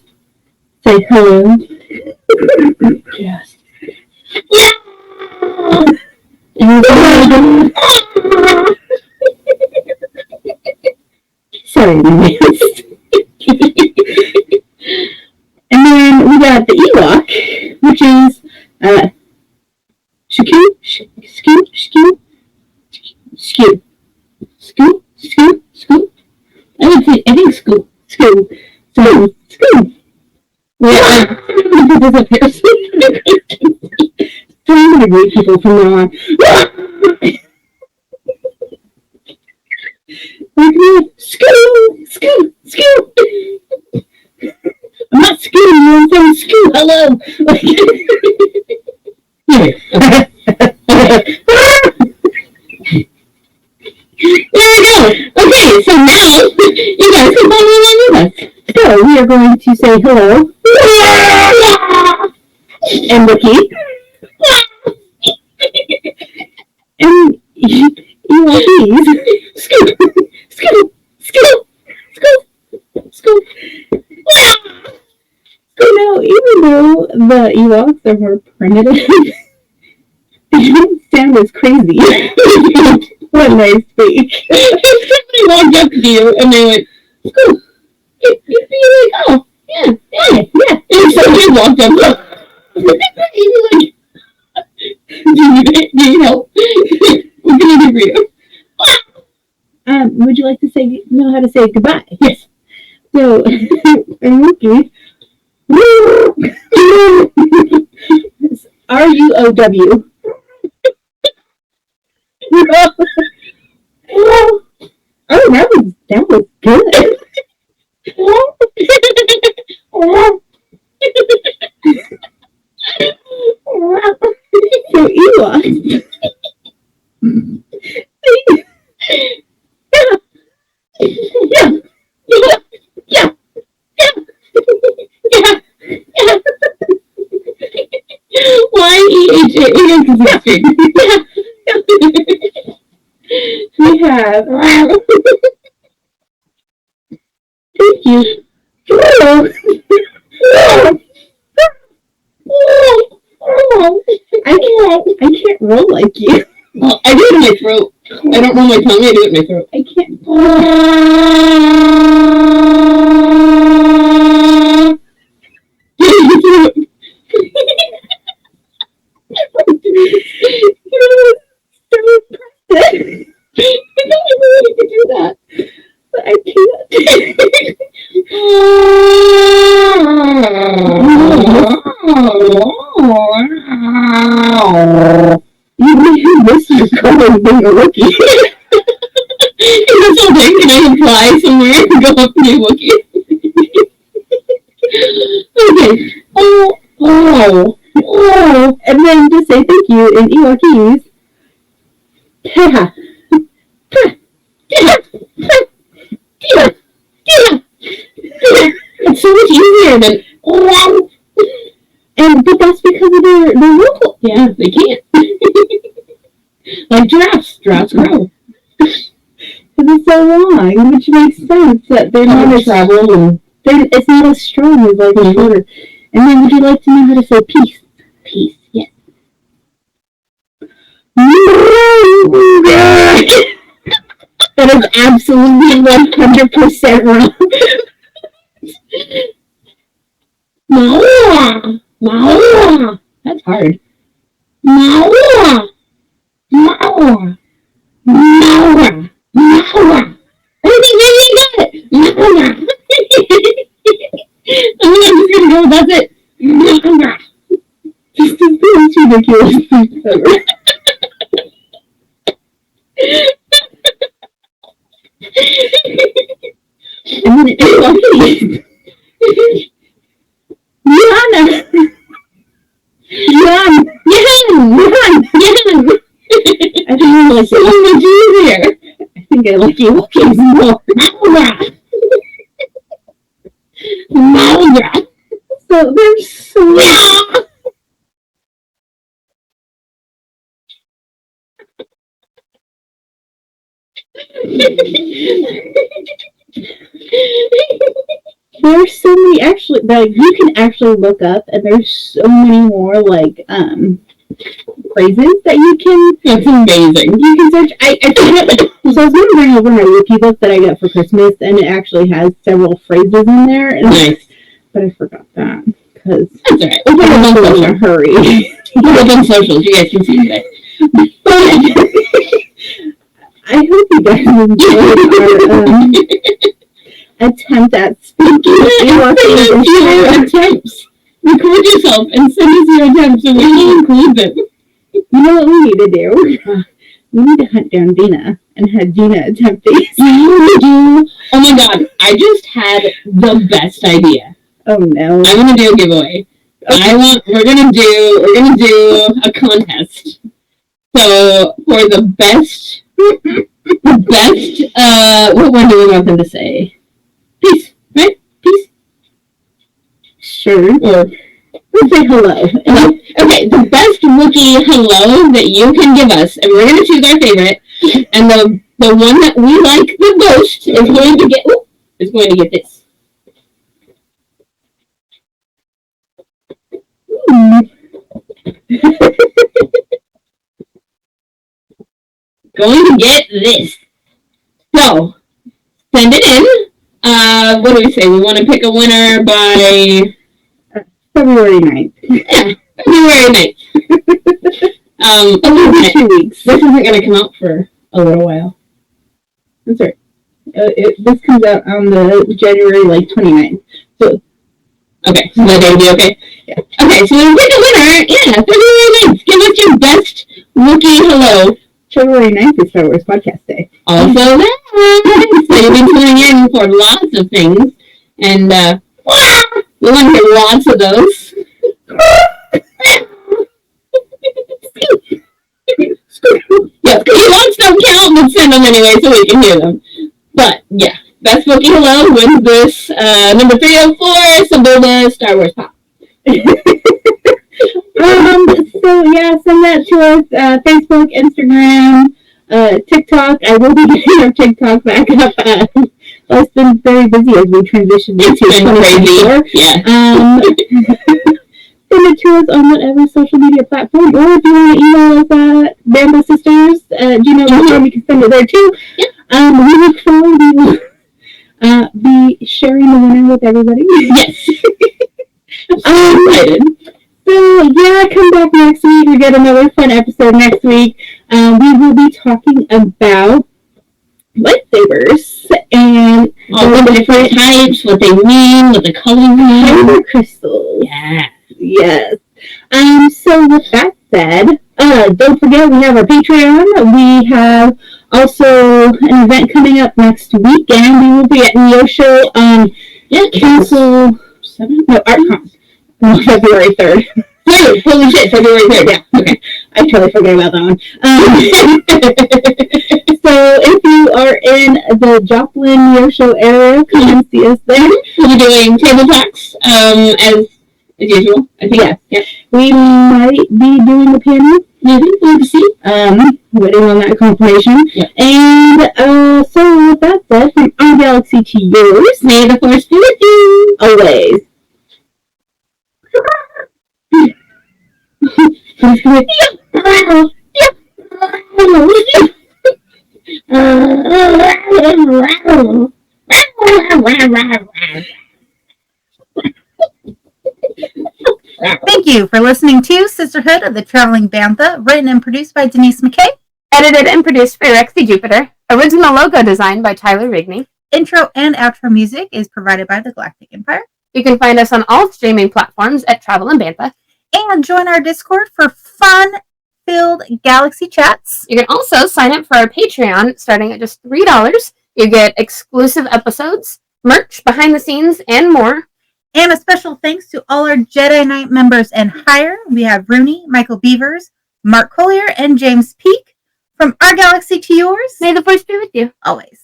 [SPEAKER 4] Say hello. Yes. Sorry, man. And then we got the Ewok, which is Skew. I think Skew. So Skew. Yeah. People up here. So I'm gonna greet people from now on. Skew. I'm not skewing you, I'm saying skew. Hello. There we go. Okay, so now you guys can follow along with us. So we are going to say hello. And Wookie. And Ewokies. Scoot. So even though the Ewoks are more primitive, they sound as crazy when they speak.
[SPEAKER 3] If somebody walked up to you and they went, "Scoot," you'd be like, "Oh, yeah." And so you walked up, you'd be like, "Do you need help? What can I do for you?"
[SPEAKER 4] Would you like to know how to say goodbye?
[SPEAKER 3] Yes.
[SPEAKER 4] So, in Wookiee, RUOW. Oh, that was good. So Ewok. Yeah.
[SPEAKER 3] Why EHA?
[SPEAKER 4] We have. Thank you. I can't roll like you.
[SPEAKER 3] Well, I do it in my throat. I don't roll my tongue, I do it in my throat.
[SPEAKER 4] I can't.
[SPEAKER 3] I don't even know you could do that.
[SPEAKER 4] But I can't. You miss your color being a Wookiee.
[SPEAKER 3] That's all day. Can I fly somewhere and go up to be a Wookiee? Okay. Oh.
[SPEAKER 4] And then just say thank you in Ewokese.
[SPEAKER 3] It's so much easier than
[SPEAKER 4] but that's because of their local.
[SPEAKER 3] yeah, they can't. Like giraffes grow.
[SPEAKER 4] Because it's so long, which makes sense that they're not as
[SPEAKER 3] travel and
[SPEAKER 4] it's not as strong as like a shorter. And then would you like to know how to say peace?
[SPEAKER 3] peace. Yeah.
[SPEAKER 4] That is absolutely 100% wrong.
[SPEAKER 3] Maua. That's hard. Maua. I think maybe you got it. Maua. I'm just gonna go. That's it.
[SPEAKER 4] This is the most ridiculous thing ever. And then it's lucky. Yana. I think I like
[SPEAKER 3] So much easier.
[SPEAKER 4] I think I like Ewoks more.
[SPEAKER 3] Maua.
[SPEAKER 4] So there's so there's so many actually like you can actually look up and there's so many more like phrases that you can
[SPEAKER 3] That's amazing.
[SPEAKER 4] you can search. I forget, so I was going to bring over my Wiki book that I got for Christmas and it actually has several phrases in there and
[SPEAKER 3] Nice.
[SPEAKER 4] but I forgot that because
[SPEAKER 3] That's alright.
[SPEAKER 4] I was in a hurry.
[SPEAKER 3] Put it on socials. You guys can see that.
[SPEAKER 4] I hope you guys enjoyed our attempt at speaking
[SPEAKER 3] Your attempts. Record yourself and send us your attempts so we can include them.
[SPEAKER 4] You know what we need to do? We need to hunt down Dina and have Dina attempt these.
[SPEAKER 3] Oh my god, I just had the best idea.
[SPEAKER 4] Oh no.
[SPEAKER 3] I'm gonna do a giveaway.
[SPEAKER 4] Okay.
[SPEAKER 3] We're gonna do a contest. So for the best what one do we want them to say? Peace, right? Peace?
[SPEAKER 4] Sure.
[SPEAKER 3] Or
[SPEAKER 4] Let's say hello.
[SPEAKER 3] okay, the best Wookiee hello that you can give us, and we're gonna choose our favorite, and the one that we like the most is going to get this. Going to get this. So send it in. What do we say? We want to pick a winner by
[SPEAKER 4] February 9th.
[SPEAKER 3] yeah, February 9th.
[SPEAKER 4] Over 2 weeks.
[SPEAKER 3] This isn't going to come out for a little while.
[SPEAKER 4] That's right. This comes out on the January 29th. So
[SPEAKER 3] Okay, so that would be okay?
[SPEAKER 4] Yeah.
[SPEAKER 3] Okay, so we'll pick a winner. Yeah, February 9th. Give us your best Wookiee hello
[SPEAKER 4] February 9th is Star Wars Podcast Day.
[SPEAKER 3] Also that. So you've been tuning in for lots of things. And we want to hear lots of those. Yeah, Ewoks don't count, but send them anyway so we can hear them. But yeah, that's Wookie Hello with this number 304, symbol the Star Wars pop.
[SPEAKER 4] So yeah, send that to us, Facebook, Instagram, TikTok. I will be getting our TikTok back up. It's been very busy as we transitioned into 2024.
[SPEAKER 3] Yeah.
[SPEAKER 4] Send it to us on whatever social media platform, or if you want to email us at bambosisters@gmail.com, you can send it there too.
[SPEAKER 3] Yeah.
[SPEAKER 4] We look forward. We will be sharing the winner with everybody.
[SPEAKER 3] Yes. Excited.
[SPEAKER 4] So yeah, come back next week. We get another fun episode next week. We will be talking about lightsabers and
[SPEAKER 3] All the different types, what they mean, what the colors mean.
[SPEAKER 4] kyber crystals.
[SPEAKER 3] Yeah.
[SPEAKER 4] Yes. So with that said, don't forget we have our Patreon. We have also an event coming up next weekend. We will be at Neosho on Council 7? No, ArtCon. February 3rd.
[SPEAKER 3] Holy shit, February 3rd.
[SPEAKER 4] Yeah. Okay. I totally forgot about that one. So if you are in the Joplin Neosho area, come and see us there.
[SPEAKER 3] We'll be doing table talks, as usual, I think.
[SPEAKER 4] Yeah. We might be doing a panel.
[SPEAKER 3] Maybe, we'll see.
[SPEAKER 4] Waiting on that confirmation.
[SPEAKER 3] Yeah.
[SPEAKER 4] And so with that said, from our galaxy to yours,
[SPEAKER 3] May the force be with you.
[SPEAKER 4] always.
[SPEAKER 1] Thank you for listening to Sisterhood of the Traveling Bantha, written and produced by Denise McKay.
[SPEAKER 2] Edited and produced by Rexy Jupiter. Original logo designed by Tyler Rigney.
[SPEAKER 1] Intro and outro music is provided by the Galactic Empire.
[SPEAKER 2] You can find us on all streaming platforms at Travel and Bantha.
[SPEAKER 1] And join our Discord for fun-filled galaxy chats.
[SPEAKER 2] You can also sign up for our Patreon starting at just $3. You get exclusive episodes, merch, behind the scenes, and more.
[SPEAKER 1] And a special thanks to all our Jedi Knight members and higher. We have Rooney, Michael Beavers, Mark Collier, and James Peake. From our galaxy to yours,
[SPEAKER 2] May the force be with you.
[SPEAKER 1] always.